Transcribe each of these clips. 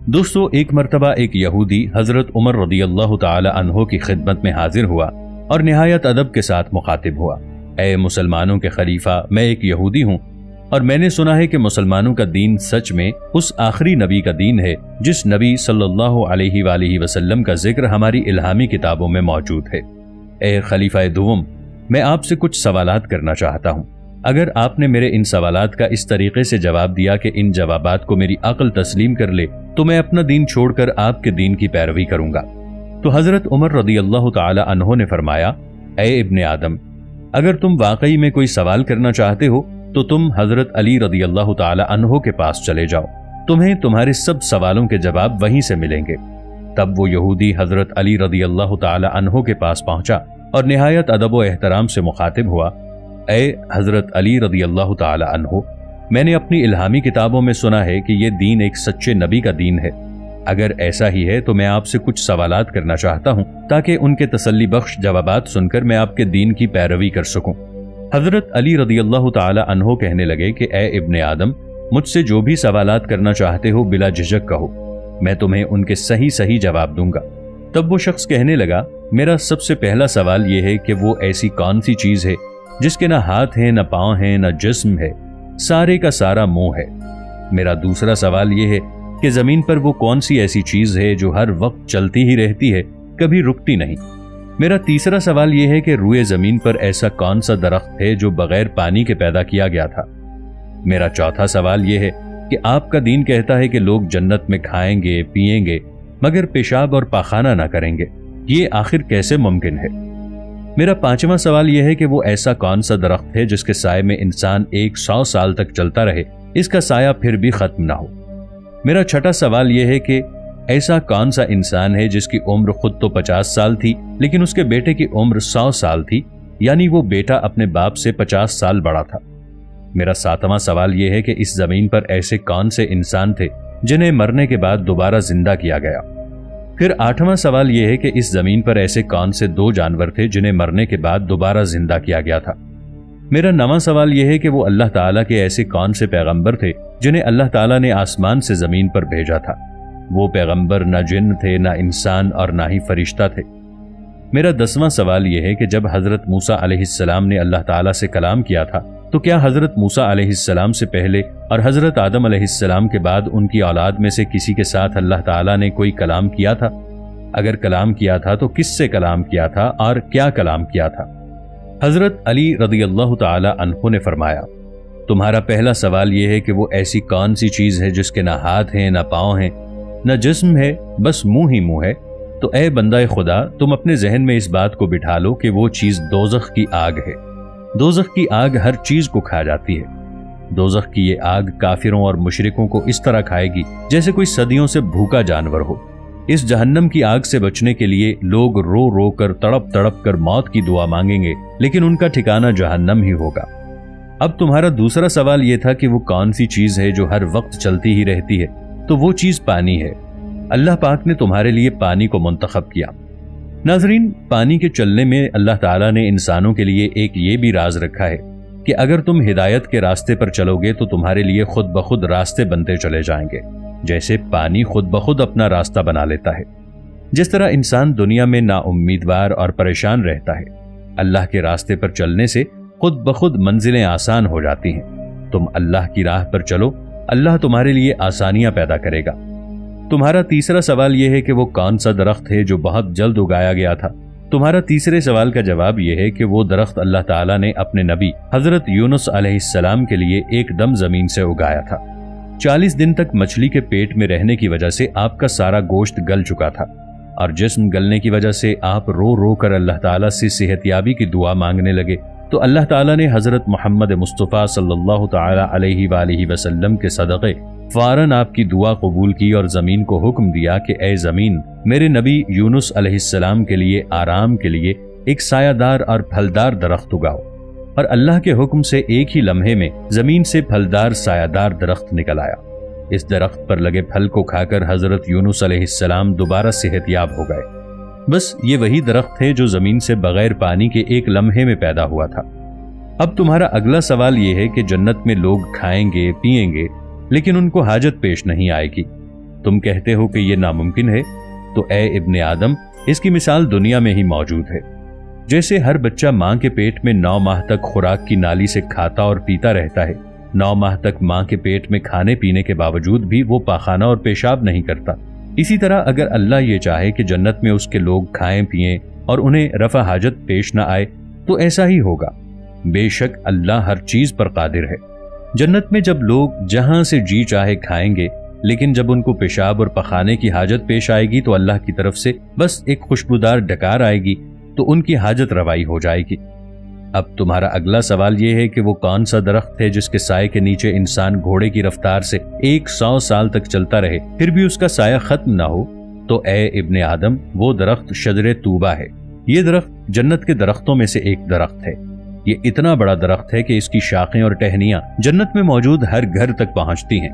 دوستو، ایک مرتبہ ایک یہودی حضرت عمر رضی اللہ تعالی عنہ کی خدمت میں حاضر ہوا اور نہایت ادب کے ساتھ مخاطب ہوا۔ اے مسلمانوں کے خلیفہ، میں ایک یہودی ہوں اور میں نے سنا ہے کہ مسلمانوں کا دین سچ میں اس آخری نبی کا دین ہے جس نبی صلی اللہ علیہ وآلہ وسلم کا ذکر ہماری الہامی کتابوں میں موجود ہے۔ اے خلیفہ دوم، میں آپ سے کچھ سوالات کرنا چاہتا ہوں۔ اگر آپ نے میرے ان سوالات کا اس طریقے سے جواب دیا کہ ان جوابات کو میری عقل تسلیم کر لے تو میں اپنا دین چھوڑ کر آپ کے دین کی پیروی کروں گا۔ تو حضرت عمر رضی اللہ تعالی عنہ نے فرمایا، اے ابن آدم، اگر تم واقعی میں کوئی سوال کرنا چاہتے ہو تو تم حضرت علی رضی اللہ تعالی عنہ کے پاس چلے جاؤ، تمہیں تمہارے سب سوالوں کے جواب وہیں سے ملیں گے۔ تب وہ یہودی حضرت علی رضی اللہ تعالی عنہ کے پاس پہنچا اور نہایت ادب و احترام سے مخاطب ہوا، اے حضرت علی رضی اللہ تعالی عنہ، میں نے اپنی الہامی کتابوں میں سنا ہے کہ یہ دین ایک سچے نبی کا دین ہے۔ اگر ایسا ہی ہے تو میں آپ سے کچھ سوالات کرنا چاہتا ہوں تاکہ ان کے تسلی بخش جوابات سن کر میں آپ کے دین کی پیروی کر سکوں۔ حضرت علی رضی اللہ تعالی عنہ کہنے لگے کہ اے ابن آدم، مجھ سے جو بھی سوالات کرنا چاہتے ہو بلا جھجک کہو، میں تمہیں ان کے صحیح جواب دوں گا۔ تب وہ شخص کہنے لگا، میرا سب سے پہلا سوال یہ ہے کہ وہ ایسی کون سی چیز ہے جس کے نہ ہاتھ ہیں، نہ پاؤں ہیں، نہ جسم ہے، سارے کا سارا منہ ہے۔ میرا دوسرا سوال یہ ہے کہ زمین پر وہ کون سی ایسی چیز ہے جو ہر وقت چلتی ہی رہتی ہے، کبھی رکتی نہیں۔ میرا تیسرا سوال یہ ہے کہ روئے زمین پر ایسا کون سا درخت ہے جو بغیر پانی کے پیدا کیا گیا تھا۔ میرا چوتھا سوال یہ ہے کہ آپ کا دین کہتا ہے کہ لوگ جنت میں کھائیں گے، پیئیں گے، مگر پیشاب اور پاخانہ نہ کریں گے، یہ آخر کیسے ممکن ہے؟ میرا پانچواں سوال یہ ہے کہ وہ ایسا کون سا درخت ہے جس کے سائے میں انسان 100 سال تک چلتا رہے، اس کا سایہ پھر بھی ختم نہ ہو۔ میرا چھٹا سوال یہ ہے کہ ایسا کون سا انسان ہے جس کی عمر خود تو 50 سال تھی لیکن اس کے بیٹے کی عمر 100 سال تھی، یعنی وہ بیٹا اپنے باپ سے 50 سال بڑا تھا۔ میرا ساتواں سوال یہ ہے کہ اس زمین پر ایسے کون سے انسان تھے جنہیں مرنے کے بعد دوبارہ زندہ کیا گیا۔ پھر آٹھواں سوال یہ ہے کہ اس زمین پر ایسے کون سے 2 جانور تھے جنہیں مرنے کے بعد دوبارہ زندہ کیا گیا تھا۔ میرا 9واں سوال یہ ہے کہ وہ اللہ تعالیٰ کے ایسے کون سے پیغمبر تھے جنہیں اللہ تعالیٰ نے آسمان سے زمین پر بھیجا تھا۔ وہ پیغمبر نہ جن تھے، نہ انسان، اور نہ ہی فرشتہ تھے۔ میرا 10واں سوال یہ ہے کہ جب حضرت موسیٰ علیہ السلام نے اللہ تعالیٰ سے کلام کیا تھا تو کیا حضرت موسیٰ علیہ السلام سے پہلے اور حضرت آدم علیہ السلام کے بعد ان کی اولاد میں سے کسی کے ساتھ اللہ تعالیٰ نے کوئی کلام کیا تھا؟ اگر کلام کیا تھا تو کس سے کلام کیا تھا اور کیا کلام کیا تھا؟ حضرت علی رضی اللہ تعالی عنہ نے فرمایا، تمہارا پہلا سوال یہ ہے کہ وہ ایسی کون سی چیز ہے جس کے نہ ہاتھ ہیں، نہ پاؤں ہیں، نہ جسم ہے، بس منہ ہی منہ ہے۔ تو اے بندہ خدا، تم اپنے ذہن میں اس بات کو بٹھا لو کہ وہ چیز دوزخ کی آگ ہے۔ دوزخ کی آگ ہر چیز کو کھا جاتی ہے۔ دوزخ کی یہ آگ کافروں اور مشرکوں کو اس طرح کھائے گی جیسے کوئی صدیوں سے بھوکا جانور ہو۔ اس جہنم کی آگ سے بچنے کے لیے لوگ رو رو کر، تڑپ تڑپ کر موت کی دعا مانگیں گے، لیکن ان کا ٹھکانہ جہنم ہی ہوگا۔ اب تمہارا دوسرا سوال یہ تھا کہ وہ کون سی چیز ہے جو ہر وقت چلتی ہی رہتی ہے، تو وہ چیز پانی ہے۔ اللہ پاک نے تمہارے لیے پانی کو منتخب کیا۔ ناظرین، پانی کے چلنے میں اللہ تعالیٰ نے انسانوں کے لیے ایک یہ بھی راز رکھا ہے کہ اگر تم ہدایت کے راستے پر چلو گے تو تمہارے لیے خود بخود راستے بنتے چلے جائیں گے، جیسے پانی خود بخود اپنا راستہ بنا لیتا ہے۔ جس طرح انسان دنیا میں نا امیدوار اور پریشان رہتا ہے، اللہ کے راستے پر چلنے سے خود بخود منزلیں آسان ہو جاتی ہیں۔ تم اللہ کی راہ پر چلو، اللہ تمہارے لیے آسانیاں پیدا کرے گا۔ تمہارا تیسرا سوال یہ ہے کہ وہ کون سا درخت ہے جو بہت جلد اگایا گیا تھا۔ تمہارا تیسرے سوال کا جواب یہ ہے کہ وہ درخت اللہ تعالیٰ نے اپنے نبی حضرت یونس علیہ السلام کے لیے ایک دم زمین سے اگایا تھا۔ 40 دن تک مچھلی کے پیٹ میں رہنے کی وجہ سے آپ کا سارا گوشت گل چکا تھا، اور جسم گلنے کی وجہ سے آپ رو رو کر اللہ تعالیٰ سے صحت یابی کی دعا مانگنے لگے، تو اللہ تعالیٰ نے حضرت محمد مصطفیٰ صلی اللہ تعالیٰ علیہ وآلہ وسلم کے صدقے فوراً آپ کی دعا قبول کی اور زمین کو حکم دیا کہ اے زمین، میرے نبی یونس علیہ السلام کے لیے آرام کے لیے ایک سایہ دار اور پھلدار درخت اگاؤ۔ اور اللہ کے حکم سے ایک ہی لمحے میں زمین سے پھلدار سایہ دار درخت نکل آیا۔ اس درخت پر لگے پھل کو کھا کر حضرت یونس علیہ السلام دوبارہ صحت یاب ہو گئے۔ بس یہ وہی درخت ہے جو زمین سے بغیر پانی کے ایک لمحے میں پیدا ہوا تھا۔ اب تمہارا اگلا سوال یہ ہے کہ جنت میں لوگ کھائیں گے، پیئیں گے، لیکن ان کو حاجت پیش نہیں آئے گی۔ تم کہتے ہو کہ یہ ناممکن ہے، تو اے ابن آدم اس کی مثال دنیا میں ہی موجود ہے۔ جیسے ہر بچہ ماں کے پیٹ میں 9 ماہ تک خوراک کی نالی سے کھاتا اور پیتا رہتا ہے، 9 ماہ تک ماں کے پیٹ میں کھانے پینے کے باوجود بھی وہ پاخانہ اور پیشاب نہیں کرتا، اسی طرح اگر اللہ یہ چاہے کہ جنت میں اس کے لوگ کھائیں پئیں اور انہیں رفع حاجت پیش نہ آئے تو ایسا ہی ہوگا۔ بے شک اللہ ہر چیز پر قادر ہے۔ جنت میں جب لوگ جہاں سے جی چاہے کھائیں گے، لیکن جب ان کو پیشاب اور پخانے کی حاجت پیش آئے گی تو اللہ کی طرف سے بس ایک خوشبودار ڈکار آئے گی تو ان کی حاجت روائی ہو جائے گی۔ اب تمہارا اگلا سوال یہ ہے کہ وہ کون سا درخت ہے جس کے سائے کے نیچے انسان گھوڑے کی رفتار سے 100 سال تک چلتا رہے پھر بھی اس کا سایہ ختم نہ ہو؟ تو اے ابن آدم وہ درخت شجر طوبہ ہے۔ یہ درخت جنت کے درختوں میں سے ایک درخت ہے۔ یہ اتنا بڑا درخت ہے کہ اس کی شاخیں اور ٹہنیاں جنت میں موجود ہر گھر تک پہنچتی ہیں۔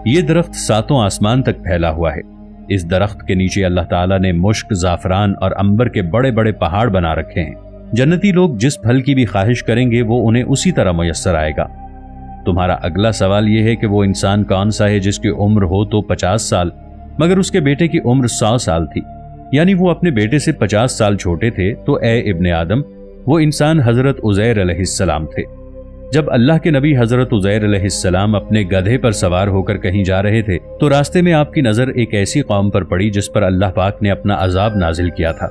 یہ درخت 7 آسمان تک پھیلا ہوا ہے۔ اس درخت کے نیچے اللہ تعالیٰ نے مشک، زعفران اور عنبر کے بڑے بڑے پہاڑ بنا رکھے ہیں۔ جنتی لوگ جس پھل کی بھی خواہش کریں گے وہ انہیں اسی طرح میسر آئے گا۔ تمہارا اگلا سوال یہ ہے کہ وہ انسان کون سا ہے جس کی عمر ہو تو 50 سال مگر اس کے بیٹے کی عمر 100 سال تھی، یعنی وہ اپنے بیٹے سے 50 سال چھوٹے تھے؟ تو اے ابن آدم وہ انسان حضرت عزیر علیہ السلام تھے۔ جب اللہ کے نبی حضرت عزیر علیہ السلام اپنے گدھے پر سوار ہو کر کہیں جا رہے تھے تو راستے میں آپ کی نظر ایک ایسی قوم پر پڑی جس پر اللہ پاک نے اپنا عذاب نازل کیا تھا۔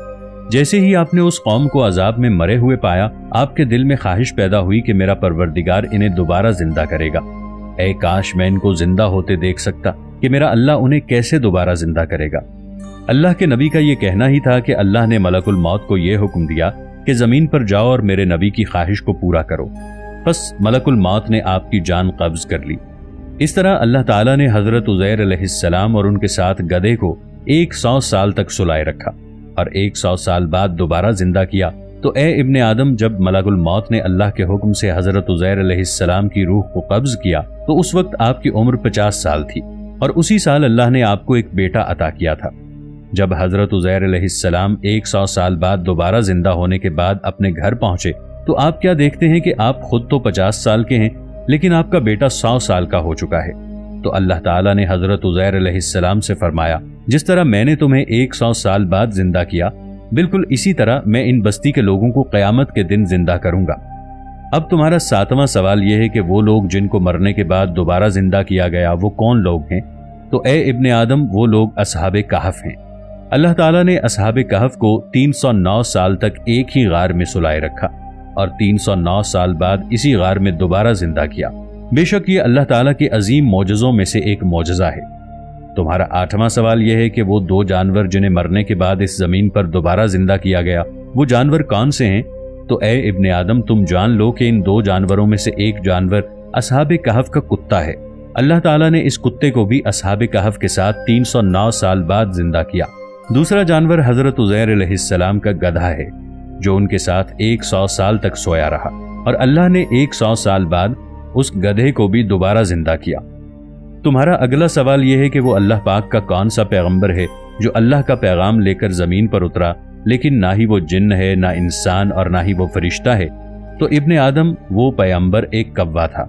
جیسے ہی آپ نے اس قوم کو عذاب میں مرے ہوئے پایا، آپ کے دل میں خواہش پیدا ہوئی کہ میرا پروردگار انہیں دوبارہ زندہ کرے گا۔ اے کاش میں ان کو زندہ ہوتے دیکھ سکتا کہ میرا اللہ انہیں کیسے دوبارہ زندہ کرے گا۔ اللہ کے نبی کا یہ کہنا ہی تھا کہ اللہ نے ملک الموت کو یہ حکم دیا کہ زمین پر جاؤ اور میرے نبی کی خواہش کو پورا کرو۔ بس ملک الموت نے آپ کی جان قبض کر لی۔ اس طرح اللہ تعالیٰ نے حضرت عزیر علیہ السلام اور ان کے ساتھ گدھے کو 100 سال تک سلائے رکھا اور 100 سال بعد دوبارہ زندہ کیا۔ تو اے ابن آدم جب ملک الموت نے اللہ کے حکم سے حضرت عزیر علیہ السلام کی روح کو قبض کیا تو اس وقت آپ کی عمر 50 سال تھی اور اسی سال اللہ نے آپ کو ایک بیٹا عطا کیا تھا۔ جب حضرت عزیر علیہ السلام 100 سال بعد دوبارہ زندہ ہونے کے بعد اپنے گھر پہنچے تو آپ کیا دیکھتے ہیں کہ آپ خود تو 50 سال کے ہیں لیکن آپ کا بیٹا 100 سال کا ہو چکا ہے۔ تو اللہ تعالیٰ نے حضرت عزیر علیہ السلام سے فرمایا، جس طرح میں نے تمہیں 100 سال بعد زندہ کیا، بالکل اسی طرح میں ان بستی کے لوگوں کو قیامت کے دن زندہ کروں گا۔ اب تمہارا 7واں سوال یہ ہے کہ وہ لوگ جن کو مرنے کے بعد دوبارہ زندہ کیا گیا وہ کون لوگ ہیں؟ تو اے ابن آدم وہ لوگ اصحاب کہف ہیں۔ اللہ تعالیٰ نے اصحاب کہف کو 309 سال تک ایک ہی غار میں سلائے رکھا اور 309 سال بعد اسی غار میں دوبارہ زندہ کیا۔ بے شک یہ اللہ تعالیٰ کے عظیم معجزوں میں سے ایک معجزہ ہے۔ تمہارا 8واں سوال یہ ہے کہ وہ 2 جانور جنہیں مرنے کے بعد اس زمین پر دوبارہ زندہ کیا گیا وہ جانور کون سے ہیں؟ تو اے ابن آدم تم جان لو کہ ان 2 جانوروں میں سے ایک جانور اصحاب کہف کا کتا ہے۔ اللہ تعالیٰ نے اس کتے کو بھی اصحاب کہف کے ساتھ 309 سال بعد زندہ کیا۔ دوسرا جانور حضرت عزیر علیہ السلام کا گدھا ہے جو ان کے ساتھ 100 سال تک سویا رہا اور اللہ نے 100 سال بعد اس گدھے کو بھی دوبارہ زندہ کیا۔ تمہارا اگلا سوال یہ ہے کہ وہ اللہ پاک کا کون سا پیغمبر ہے جو اللہ کا پیغام لے کر زمین پر اترا لیکن نہ ہی وہ جن ہے نہ انسان اور نہ ہی وہ فرشتہ ہے؟ تو ابن آدم وہ پیغمبر ایک کوا تھا۔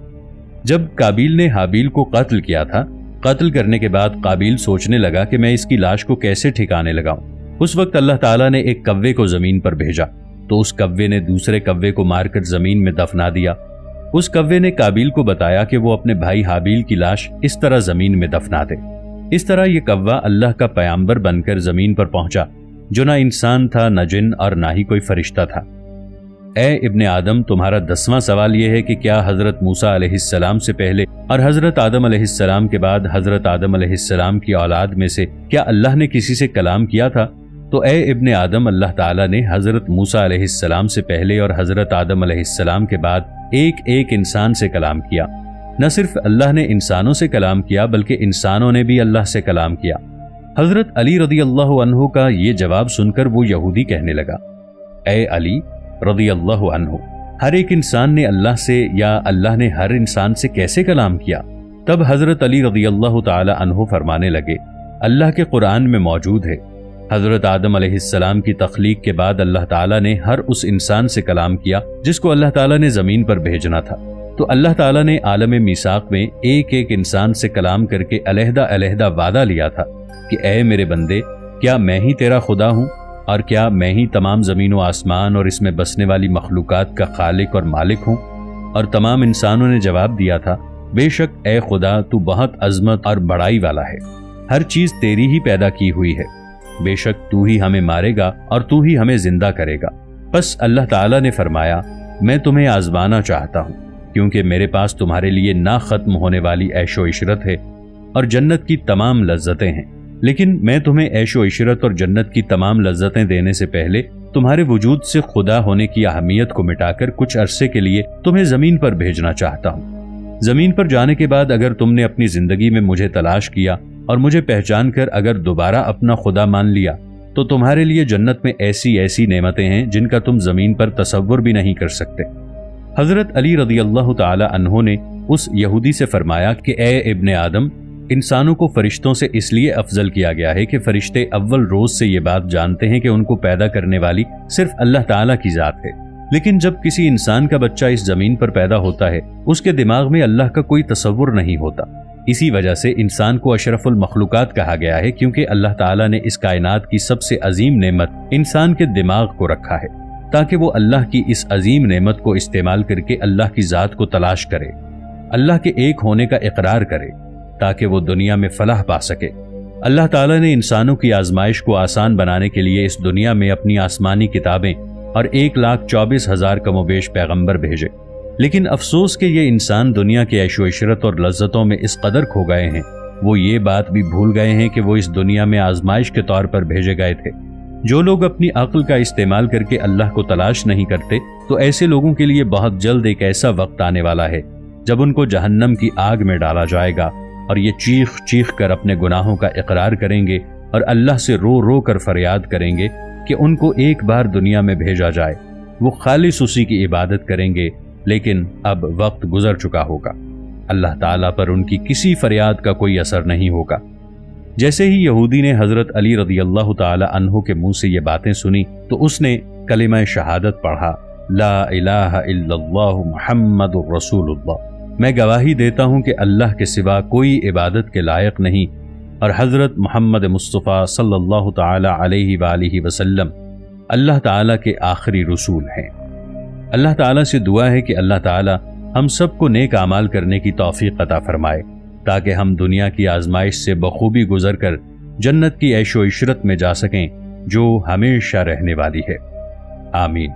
جب قابیل نے حابیل کو قتل کیا تھا، قتل کرنے کے بعد قابیل سوچنے لگا کہ میں اس کی لاش کو کیسے ٹھکانے لگاؤں۔ اس وقت اللہ تعالیٰ نے ایک کوے کو زمین پر بھیجا تو اس کوے نے دوسرے کوے کو مار کر زمین میں دفنا دیا۔ اس کوے نے قابیل کو بتایا کہ وہ اپنے بھائی حابیل کی لاش اس طرح زمین میں دفنا دے۔ اس طرح یہ کوا اللہ کا پیغمبر بن کر زمین پر پہنچا جو نہ انسان تھا نہ جن اور نہ ہی کوئی فرشتہ تھا۔ اے ابن آدم تمہارا 10واں سوال یہ ہے کہ کیا حضرت موسیٰ علیہ السلام سے پہلے اور حضرت آدم علیہ السلام کے بعد حضرت آدم علیہ السلام کی اولاد میں سے کیا اللہ نے کسی سے کلام کیا تھا؟ تو اے ابن آدم اللہ تعالیٰ نے حضرت موسیٰ علیہ السلام سے پہلے اور حضرت آدم علیہ السلام کے بعد ایک ایک انسان سے کلام کیا۔ نہ صرف اللہ نے انسانوں سے کلام کیا بلکہ انسانوں نے بھی اللہ سے کلام کیا۔ حضرت علی رضی اللہ عنہ کا یہ جواب سن کر وہ یہودی کہنے لگا، اے علی رضی اللہ عنہ، ہر ایک انسان نے اللہ سے یا اللہ نے ہر انسان سے کیسے کلام کیا؟ تب حضرت علی رضی اللہ تعالی عنہ فرمانے لگے، اللہ کے قرآن میں موجود ہے، حضرت آدم علیہ السلام کی تخلیق کے بعد اللہ تعالیٰ نے ہر اس انسان سے کلام کیا جس کو اللہ تعالیٰ نے زمین پر بھیجنا تھا۔ تو اللہ تعالیٰ نے عالم میثاق میں ایک ایک انسان سے کلام کر کے علیحدہ علیحدہ وعدہ لیا تھا کہ اے میرے بندے، کیا میں ہی تیرا خدا ہوں، اور کیا میں ہی تمام زمین و آسمان اور اس میں بسنے والی مخلوقات کا خالق اور مالک ہوں؟ اور تمام انسانوں نے جواب دیا تھا، بے شک اے خدا، تو بہت عظمت اور بڑائی والا ہے، ہر چیز تیری ہی پیدا کی ہوئی ہے، بے شک تو ہی ہمیں مارے گا اور تو ہی ہمیں زندہ کرے گا۔ پس اللہ تعالیٰ نے فرمایا، میں تمہیں آزمانا چاہتا ہوں، کیونکہ میرے پاس تمہارے لیے نہ ختم ہونے والی عیش و عشرت ہے اور جنت کی تمام لذتیں ہیں، لیکن میں تمہیں عیش و عشرت اور جنت کی تمام لذتیں دینے سے پہلے تمہارے وجود سے خدا ہونے کی اہمیت کو مٹا کر کچھ عرصے کے لیے تمہیں زمین پر بھیجنا چاہتا ہوں۔ زمین پر جانے کے بعد اگر تم نے اپنی زندگی میں مجھے تلاش کیا اور مجھے پہچان کر اگر دوبارہ اپنا خدا مان لیا تو تمہارے لیے جنت میں ایسی ایسی نعمتیں ہیں جن کا تم زمین پر تصور بھی نہیں کر سکتے۔ حضرت علی رضی اللہ تعالی عنہ نے اس یہودی سے فرمایا کہ اے ابن آدم، انسانوں کو فرشتوں سے اس لیے افضل کیا گیا ہے کہ فرشتے اول روز سے یہ بات جانتے ہیں کہ ان کو پیدا کرنے والی صرف اللہ تعالیٰ کی ذات ہے، لیکن جب کسی انسان کا بچہ اس زمین پر پیدا ہوتا ہے اس کے دماغ میں اللہ کا کوئی تصور نہیں ہوتا۔ اسی وجہ سے انسان کو اشرف المخلوقات کہا گیا ہے، کیونکہ اللہ تعالیٰ نے اس کائنات کی سب سے عظیم نعمت انسان کے دماغ کو رکھا ہے تاکہ وہ اللہ کی اس عظیم نعمت کو استعمال کر کے اللہ کی ذات کو تلاش کرے، اللہ کے ایک ہونے کا اقرار کرے تاکہ وہ دنیا میں فلاح پا سکے۔ اللہ تعالیٰ نے انسانوں کی آزمائش کو آسان بنانے کے لیے اس دنیا میں اپنی آسمانی کتابیں اور 1,24,000 کم و بیش پیغمبر بھیجے، لیکن افسوس کہ یہ انسان دنیا کے عیش و عشرت اور لذتوں میں اس قدر کھو گئے ہیں، وہ یہ بات بھی بھول گئے ہیں کہ وہ اس دنیا میں آزمائش کے طور پر بھیجے گئے تھے۔ جو لوگ اپنی عقل کا استعمال کر کے اللہ کو تلاش نہیں کرتے تو ایسے لوگوں کے لیے بہت جلد ایک ایسا وقت آنے والا ہے جب ان کو جہنم کی آگ میں ڈالا جائے گا اور یہ چیخ چیخ کر اپنے گناہوں کا اقرار کریں گے اور اللہ سے رو رو کر فریاد کریں گے کہ ان کو ایک بار دنیا میں بھیجا جائے، وہ خالص اسی کی عبادت کریں گے، لیکن اب وقت گزر چکا ہوگا، اللہ تعالیٰ پر ان کی کسی فریاد کا کوئی اثر نہیں ہوگا۔ جیسے ہی یہودی نے حضرت علی رضی اللہ تعالی عنہ کے منہ سے یہ باتیں سنی تو اس نے کلمہ شہادت پڑھا، لا الہ الا اللہ محمد رسول اللہ، میں گواہی دیتا ہوں کہ اللہ کے سوا کوئی عبادت کے لائق نہیں اور حضرت محمد مصطفیٰ صلی اللہ تعالی علیہ وآلہ وسلم اللہ تعالیٰ کے آخری رسول ہیں۔ اللہ تعالیٰ سے دعا ہے کہ اللہ تعالیٰ ہم سب کو نیک اعمال کرنے کی توفیق عطا فرمائے تاکہ ہم دنیا کی آزمائش سے بخوبی گزر کر جنت کی عیش و عشرت میں جا سکیں جو ہمیشہ رہنے والی ہے۔ آمین۔